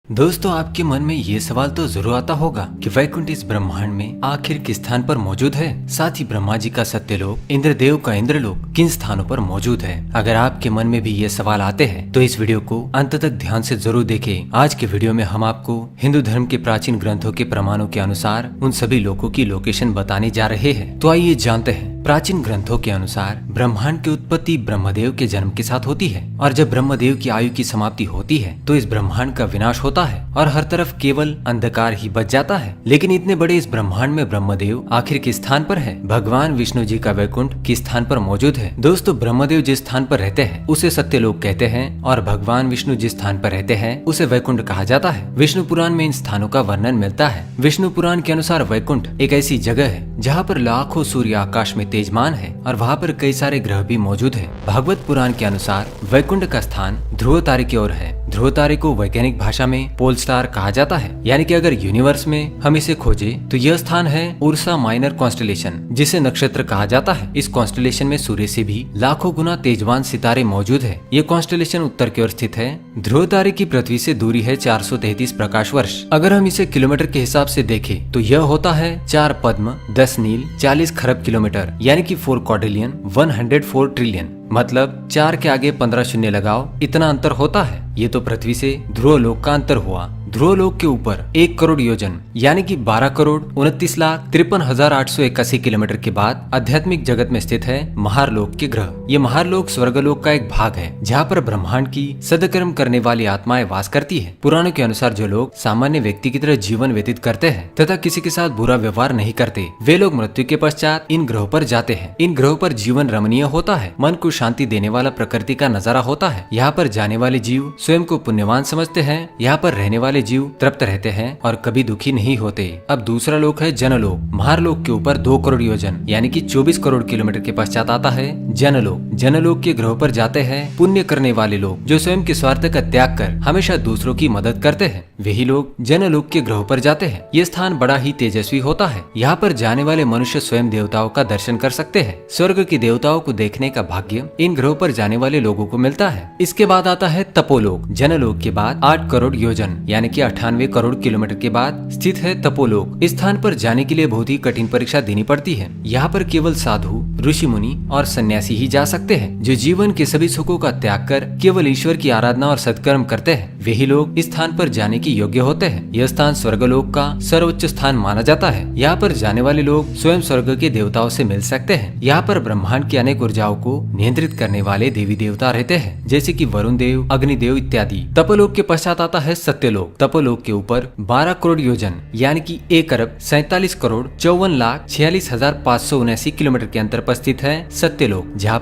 दोस्तों, आपके मन में ये सवाल तो जरूर आता होगा कि वैकुंठ इस ब्रह्मांड में आखिर किस स्थान पर मौजूद है। साथ ही ब्रह्मा जी का सत्यलोक, इंद्रदेव का इंद्रलोक किन स्थानों पर मौजूद है। अगर आपके मन में भी ये सवाल आते हैं तो इस वीडियो को अंत तक ध्यान से जरूर देखें। आज के वीडियो में हम आपको हिंदू धर्म के प्राचीन ग्रंथों के प्रमाणों के अनुसार उन सभी लोकों की लोकेशन बताने जा रहे हैं। तो आइए जानते हैं। प्राचीन ग्रंथों के अनुसार ब्रह्मांड की उत्पत्ति ब्रह्मदेव के जन्म के साथ होती है, और जब ब्रह्मदेव की आयु की समाप्ति होती है तो इस ब्रह्मांड का विनाश होता है और हर तरफ केवल अंधकार ही बच जाता है। लेकिन इतने बड़े इस ब्रह्मांड में ब्रह्मदेव आखिर किस स्थान पर है? भगवान विष्णु जी का वैकुंठ किस स्थान पर मौजूद है? दोस्तों, ब्रह्मदेव जिस स्थान पर रहते हैं उसे सत्यलोक कहते हैं, और भगवान विष्णु जिस स्थान पर रहते हैं उसे वैकुंठ कहा जाता है। विष्णु पुराण में इन स्थानों का वर्णन मिलता है। विष्णु पुराण के अनुसार वैकुंठ एक ऐसी जगह है जहाँ पर लाखों सूर्य आकाश में तेजमान है और वहाँ पर कई सारे ग्रह भी मौजूद है। भागवत पुराण के अनुसार वैकुंठ का स्थान ध्रुव तारे की ओर है। ध्रुव तारे को वैज्ञानिक भाषा में पोल स्टार कहा जाता है, यानी कि अगर यूनिवर्स में हम इसे खोजे तो यह स्थान है उर्सा माइनर कॉन्स्टेलेशन, जिसे नक्षत्र कहा जाता है। इस कॉन्स्टेलेशन में सूर्य से भी लाखों गुना तेजवान सितारे मौजूद है। ये कॉन्स्टेलेशन उत्तर की ओर स्थित है। ध्रुव तारे की पृथ्वी से दूरी है 433 प्रकाश वर्ष। अगर हम इसे किलोमीटर के हिसाब से देखें तो यह होता है 4 पद्म, 10 नील, 40 खरब किलोमीटर, यानी कि 4 क्वाड्रिलियन, 104 ट्रिलियन। मतलब 4 के आगे 15 शून्य लगाओ, इतना अंतर होता है। ये तो पृथ्वी से ध्रुव लोक का अंतर हुआ। ध्रुव लोक के ऊपर 1 करोड़ योजन यानी कि 12 करोड़ 29,53,881 किलोमीटर के बाद आध्यात्मिक जगत में स्थित है महारलोक के ग्रह। ये महारलोक स्वर्गलोक का एक भाग है जहाँ पर ब्रह्मांड की सदकर्म करने वाली आत्माएं वास करती है। पुराणों के अनुसार जो लोग सामान्य व्यक्ति की तरह जीवन व्यतीत करते हैं तथा किसी के साथ बुरा व्यवहार नहीं करते, वे लोग मृत्यु के पश्चात इन ग्रहों पर जाते हैं। इन ग्रहों पर जीवन रमणीय होता है, मन को शांति देने वाला प्रकृति का नजारा होता है। यहाँ पर जाने वाले जीव स्वयं को पुण्यवान समझते हैं। यहाँ पर रहने वाले जीव तृप्त रहते हैं और कभी दुखी नहीं होते। अब दूसरा लोक है जनलोक। महारलोक के ऊपर 2 करोड़ योजन यानी कि 24 करोड़ किलोमीटर के पश्चात आता है जनलोक। जनलोक के ग्रहों पर जाते हैं पुण्य करने वाले लोग, जो स्वयं के स्वार्थ का त्याग कर हमेशा दूसरों की मदद करते हैं। वही लोग जनलोक के ग्रहों पर जाते हैं। ये स्थान बड़ा ही तेजस्वी होता है। यहाँ पर जाने वाले मनुष्य स्वयं देवताओं का दर्शन कर सकते हैं। स्वर्ग की देवताओं को देखने का भाग्य इन ग्रहों पर जाने वाले लोगों को मिलता है। इसके बाद आता है तपोलोक। जनलोक के बाद 8 करोड़ योजन यानी कि 98 करोड़ किलोमीटर के बाद स्थित है तपोलोक। इस स्थान पर जाने के लिए बहुत ही कठिन परीक्षा देनी पड़ती है। यहाँ पर केवल साधु, ऋषि मुनि और सन्यासी ही जा सकते हैं, जो जीवन के सभी सुखों का त्याग कर केवल ईश्वर की आराधना और सत्कर्म करते हैं। वही लोग इस स्थान पर जाने के योग्य होते हैं। यह स्थान स्वर्गलोक का सर्वोच्च स्थान माना जाता है। यहाँ पर जाने वाले लोग स्वयं स्वर्ग के देवताओं से मिल सकते हैं। यहाँ पर ब्रह्मांड की अनेक ऊर्जाओं को नियंत्रित करने वाले देवी देवता रहते हैं, जैसे कि वरुण देव, अग्निदेव इत्यादि। तपोलोक के पश्चात आता है सत्यलोक। तपोलोक के ऊपर 12 करोड़ योजन यानी कि 1 अरब 47 करोड़ 54,46,579 किलोमीटर के अंतर पर स्थित है सत्यलोक, जहाँ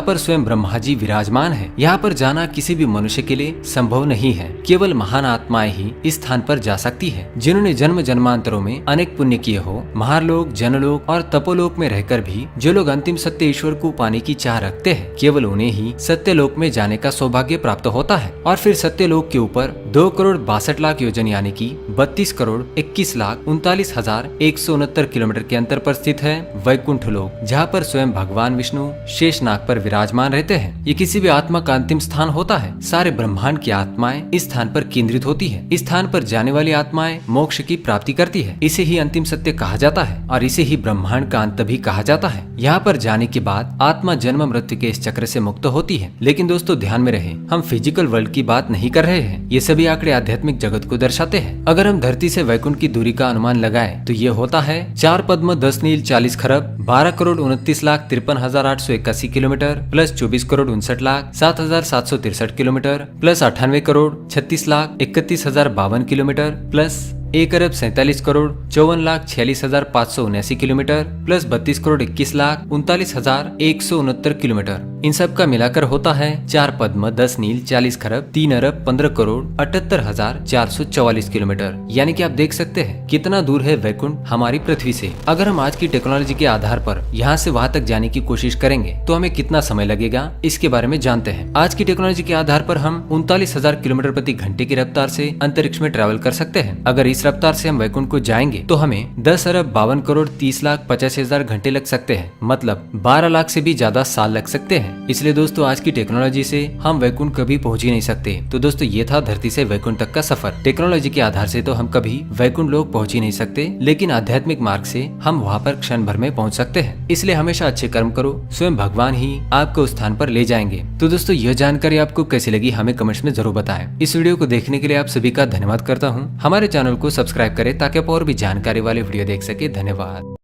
पर स्वयं ब्रह्मा जी विराजमान है। यहाँ पर जाना किसी भी मनुष्य के लिए संभव नहीं है। केवल महान आत्माएं ही इस स्थान पर जा सकती है, जिन्होंने जन्म जन्मांतरों में अनेक पुण्य किए हो। महारलोक, जनलोक और तपोलोक में रहकर भी जो लोग अंतिम सत्य ईश्वर को पाने की चाह रखते हैं, केवल उन्हें ही सत्यलोक में जाने का सौभाग्य प्राप्त होता है। और फिर सत्यलोक के ऊपर 2 करोड़ 62 लाख योजन यानी कि 32 करोड़ 21,39,169 किलोमीटर के अंतर पर स्थित है वैकुंठ लोक, जहाँ पर स्वयं भगवान विष्णु शेषनाग पर विराजमान रहते हैं। ये किसी भी आत्मा का अंतिम स्थान होता है। सारे ब्रह्मांड की आत्माएं इस स्थान पर केंद्रित होती है। इस स्थान पर जाने वाली आत्माएं मोक्ष की प्राप्ति करती है। इसे ही अंतिम सत्य कहा जाता है और इसे ही ब्रह्मांड का अंत भी कहा जाता है। यहाँ पर जाने के बाद आत्मा जन्म मृत्यु के इस चक्र से मुक्त होती है। लेकिन दोस्तों, ध्यान में रहे, हम फिजिकल वर्ल्ड की बात नहीं कर रहे हैं। ये सभी आंकड़े आध्यात्मिक जगत को दर्शाते हैं। अगर हम धरती से वैकुंठ की दूरी का अनुमान लगाएं तो ये होता है 4 पद्म, 10 नील, 40 खरब, 12 crore 29,53,881 kilometre plus 24 crore 59,07,763 kilometre plus 98 crore 36,31,052 kilometre plus 1 अरब 47 crore 54,46,579 kilometre plus 32 crore 21,39,169 kilometre. इन सब का मिलाकर होता है 4 पद्म, 10 नील, 40 खरब, 3 अरब 15 करोड़ 78,444 किलोमीटर। यानी कि आप देख सकते हैं कितना दूर है वैकुंठ हमारी पृथ्वी से। अगर हम आज की टेक्नोलॉजी के आधार पर यहाँ से वहाँ तक जाने की कोशिश करेंगे तो हमें कितना समय लगेगा, इसके बारे में जानते हैं। आज की टेक्नोलॉजी के आधार पर हम 39,000 किलोमीटर प्रति घंटे की रफ्तार से अंतरिक्ष में ट्रैवल कर सकते हैं। अगर जिस रफ्तार से हम वैकुंठ को जाएंगे तो हमें 10,52,30,85,000 घंटे लग सकते हैं, मतलब 12 लाख से भी ज्यादा साल लग सकते हैं। इसलिए दोस्तों आज की टेक्नोलॉजी से हम वैकुंठ कभी पहुंच ही नहीं सकते। तो दोस्तों ये था धरती से वैकुंठ तक का सफर। टेक्नोलॉजी के आधार से तो हम कभी वैकुंठ लोक पहुंच ही नहीं सकते, लेकिन आध्यात्मिक मार्ग से हम वहाँ पर क्षण भर में पहुंच सकते हैं। इसलिए हमेशा अच्छे कर्म करो, स्वयं भगवान ही आपको उस स्थान पर ले जाएंगे। तो दोस्तों यह जानकारी आपको कैसी लगी हमें कमेंट्स में जरूर बताएं। इस वीडियो को देखने के लिए आप सभी का धन्यवाद करता हूँ। हमारे चैनल को सब्सक्राइब करें ताकि आप और भी जानकारी वाले वीडियो देख सके। धन्यवाद।